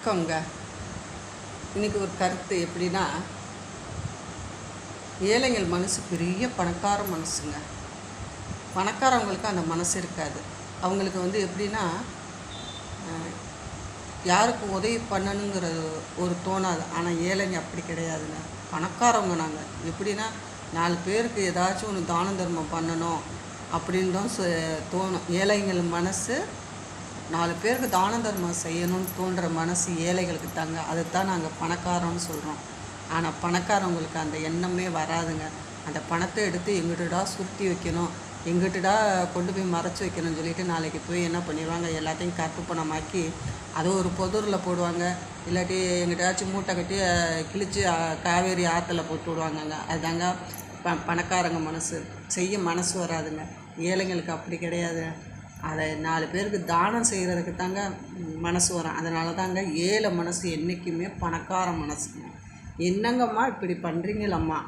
வணக்கங்க. இன்றைக்கி ஒரு கருத்து எப்படின்னா, ஏழைங்கள் மனசு பெரிய பணக்கார மனசுங்க. பணக்காரவங்களுக்கு அந்த மனசு இருக்காது. அவங்களுக்கு எப்படின்னா, யாருக்கும் உதவி பண்ணணுங்கிற ஒரு தோணாது. ஆனால் ஏழைங்க அப்படி கிடையாதுங்க. பணக்காரவங்க நாங்கள் எப்படின்னா, 4 பேருக்கு ஏதாச்சும் ஒன்று தான தர்மம் பண்ணணும் அப்படின்னு தான் தோணும். ஏழைங்கள் மனசு 4 பேருக்கு தான தர்மம் செய்யணும்னு தோன்ற மனசு ஏழைகளுக்கு தாங்க. அதுதான் நாங்கள் பணக்காரன்னு சொல்கிறோம். ஆனால் பணக்காரவங்களுக்கு அந்த எண்ணமே வராதுங்க. அந்த பணத்தை எடுத்து எங்கிட்டடா சுருட்டி வைக்கணும், எங்கிட்டடா கொண்டு போய் மறைச்சி வைக்கணும்னு சொல்லிட்டு நாளைக்கு போய் என்ன பண்ணிடுவாங்க, எல்லாத்தையும் கருப்பு பணமாக்கி அதை ஒரு பொதுரில் போடுவாங்க. இல்லாட்டி எங்கிட்டாச்சும் மூட்டை கட்டி கிழித்து காவேரி ஆற்றுல போட்டு விடுவாங்கங்க. அதுதாங்க பணக்காரங்க மனசு. செய்ய மனசு வராதுங்க. ஏழைங்களுக்கு அப்படி கிடையாது. அதை 4 பேருக்கு தானம் செய்கிறதுக்கு தாங்க மனசு வரும். அதனால தாங்க ஏழை மனசு என்றைக்குமே பணக்கார மனசுங்க. என்னங்கம்மா இப்படி பண்ணுறீங்களம்மா